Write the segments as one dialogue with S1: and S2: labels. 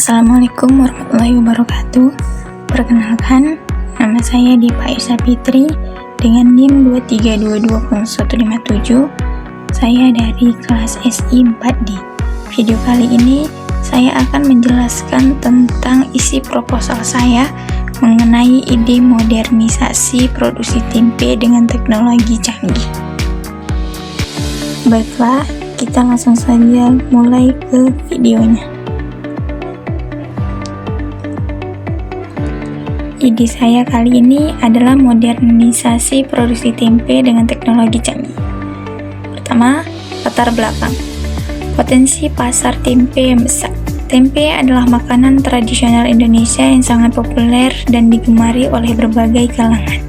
S1: Assalamualaikum warahmatullahi wabarakatuh. Perkenalkan, nama saya Dipa Isa Fitri dengan NIM 232201157. Saya dari kelas SI 4D. Video kali ini saya akan menjelaskan tentang isi proposal saya mengenai ide modernisasi produksi tempe dengan teknologi canggih. Baiklah, kita langsung saja mulai ke videonya. Ide saya kali ini adalah modernisasi produksi tempe dengan teknologi canggih. Pertama, latar belakang. Potensi pasar tempe yang besar. Tempe adalah makanan tradisional Indonesia yang sangat populer dan digemari oleh berbagai kalangan.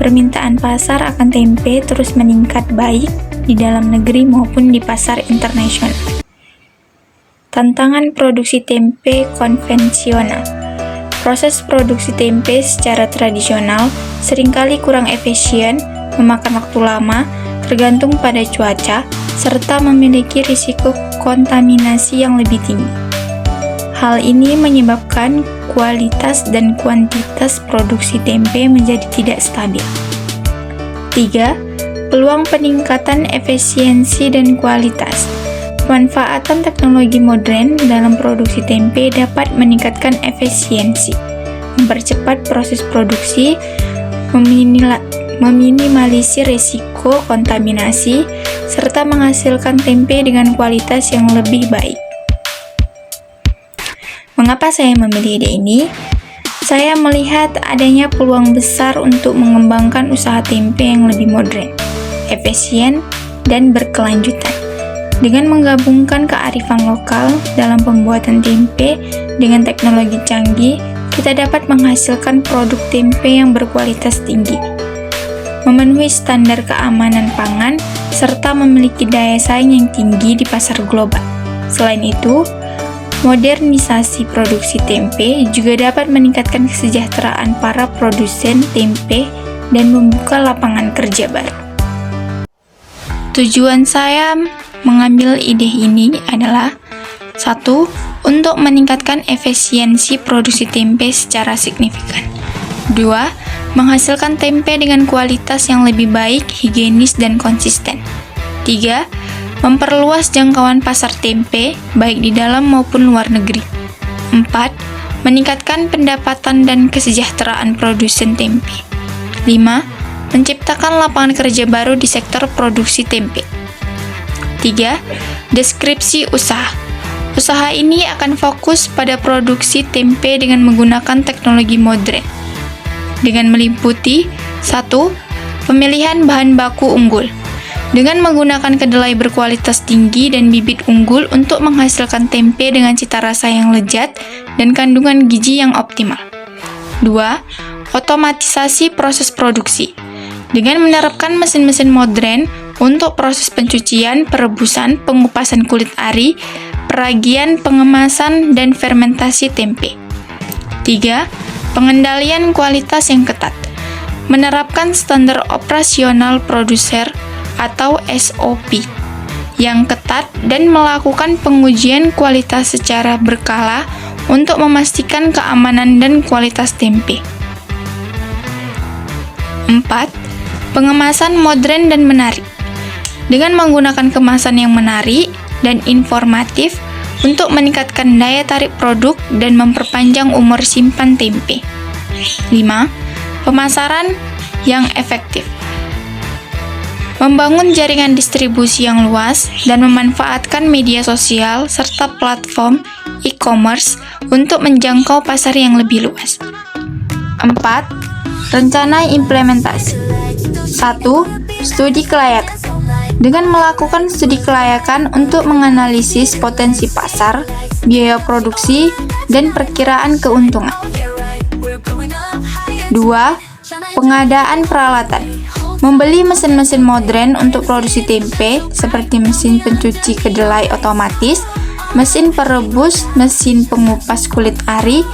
S1: Permintaan pasar akan tempe terus meningkat baik di dalam negeri maupun di pasar internasional. Tantangan produksi tempe konvensional. Proses produksi tempe secara tradisional seringkali kurang efisien, memakan waktu lama, tergantung pada cuaca, serta memiliki risiko kontaminasi yang lebih tinggi. Hal ini menyebabkan kualitas dan kuantitas produksi tempe menjadi tidak stabil. 3. Peluang peningkatan efisiensi dan kualitas. Pemanfaatan teknologi modern dalam produksi tempe dapat meningkatkan efisiensi, mempercepat proses produksi, meminimalisir risiko kontaminasi, serta menghasilkan tempe dengan kualitas yang lebih baik. Mengapa saya memilih ide ini? Saya melihat adanya peluang besar untuk mengembangkan usaha tempe yang lebih modern, efisien, dan berkelanjutan. Dengan menggabungkan kearifan lokal dalam pembuatan tempe dengan teknologi canggih, kita dapat menghasilkan produk tempe yang berkualitas tinggi, memenuhi standar keamanan pangan, serta memiliki daya saing yang tinggi di pasar global. Selain itu, modernisasi produksi tempe juga dapat meningkatkan kesejahteraan para produsen tempe dan membuka lapangan kerja baru. Tujuan saya mengambil ide ini adalah 1. Untuk meningkatkan efisiensi produksi tempe secara signifikan. 2. Menghasilkan tempe dengan kualitas yang lebih baik, higienis, dan konsisten. 3. Memperluas jangkauan pasar tempe, baik di dalam maupun luar negeri. 4. Meningkatkan pendapatan dan kesejahteraan produsen tempe. 5. Menciptakan lapangan kerja baru di sektor produksi tempe. 3. Deskripsi usaha. Usaha ini akan fokus pada produksi tempe dengan menggunakan teknologi modern, dengan meliputi 1. Pemilihan bahan baku unggul. Dengan menggunakan kedelai berkualitas tinggi dan bibit unggul untuk menghasilkan tempe dengan cita rasa yang lezat dan kandungan gizi yang optimal. 2. Otomatisasi proses produksi. Dengan menerapkan mesin-mesin modern untuk proses pencucian, perebusan, pengupasan kulit ari, peragian, pengemasan, dan fermentasi tempe. 3. Pengendalian kualitas yang ketat. Menerapkan standar operasional produser atau SOP yang ketat dan melakukan pengujian kualitas secara berkala untuk memastikan keamanan dan kualitas tempe. 4. Pengemasan modern dan menarik. Dengan menggunakan kemasan yang menarik dan informatif untuk meningkatkan daya tarik produk dan memperpanjang umur simpan tempe. 5. Pemasaran yang efektif. Membangun jaringan distribusi yang luas dan memanfaatkan media sosial serta platform e-commerce untuk menjangkau pasar yang lebih luas. 4. Rencana implementasi. 1. Studi kelayakan. Dengan melakukan studi kelayakan untuk menganalisis potensi pasar, biaya produksi, dan perkiraan keuntungan. 2. Pengadaan peralatan. Membeli mesin-mesin modern untuk produksi tempe, seperti mesin pencuci kedelai otomatis, mesin perebus, mesin pengupas kulit ari,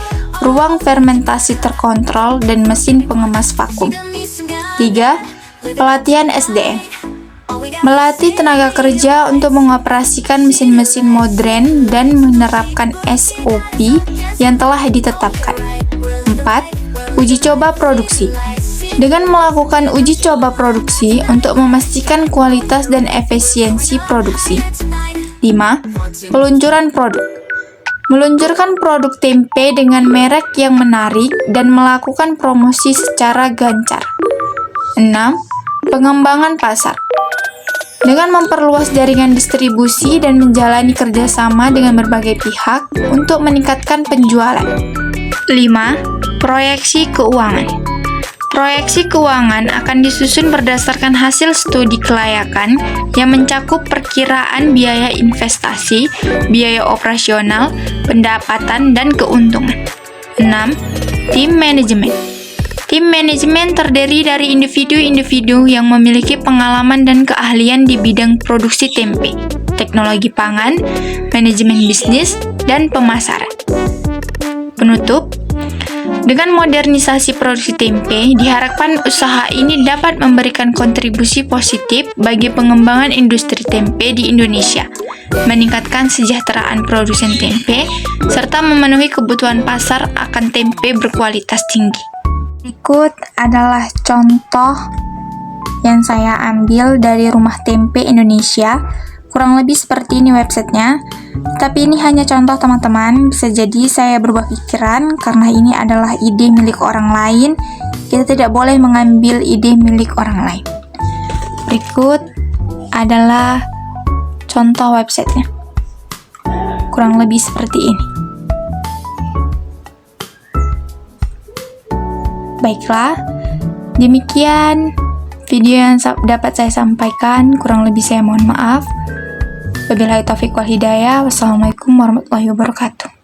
S1: ruang fermentasi terkontrol, dan mesin pengemas vakum. 3. Pelatihan SDM. melatih tenaga kerja untuk mengoperasikan mesin-mesin modern dan menerapkan SOP yang telah ditetapkan. 4. Uji coba produksi. Dengan melakukan uji coba produksi untuk memastikan kualitas dan efisiensi produksi. 5. Peluncuran produk. Meluncurkan produk tempe dengan merek yang menarik dan melakukan promosi secara gencar. 6. Pengembangan pasar. Dengan memperluas jaringan distribusi dan menjalani kerjasama dengan berbagai pihak untuk meningkatkan penjualan. 5. Proyeksi keuangan. Proyeksi keuangan akan disusun berdasarkan hasil studi kelayakan yang mencakup perkiraan biaya investasi, biaya operasional, pendapatan, dan keuntungan. 6. Tim manajemen. Tim manajemen terdiri dari individu-individu yang memiliki pengalaman dan keahlian di bidang produksi tempe, teknologi pangan, manajemen bisnis, dan pemasaran. Penutup, dengan modernisasi produksi tempe, diharapkan usaha ini dapat memberikan kontribusi positif bagi pengembangan industri tempe di Indonesia, meningkatkan kesejahteraan produsen tempe, serta memenuhi kebutuhan pasar akan tempe berkualitas tinggi. Berikut adalah contoh yang saya ambil dari Rumah Tempe Indonesia. Kurang lebih seperti ini websitenya. Tapi ini hanya contoh teman-teman. Bisa jadi saya berubah pikiran karena ini adalah ide milik orang lain. Kita tidak boleh mengambil ide milik orang lain. Berikut adalah contoh websitenya. Kurang lebih seperti ini. Baiklah, demikian video yang dapat saya sampaikan. Kurang lebih saya mohon maaf. Wabillahi taufiq wal hidayah. Wassalamualaikum warahmatullahi wabarakatuh.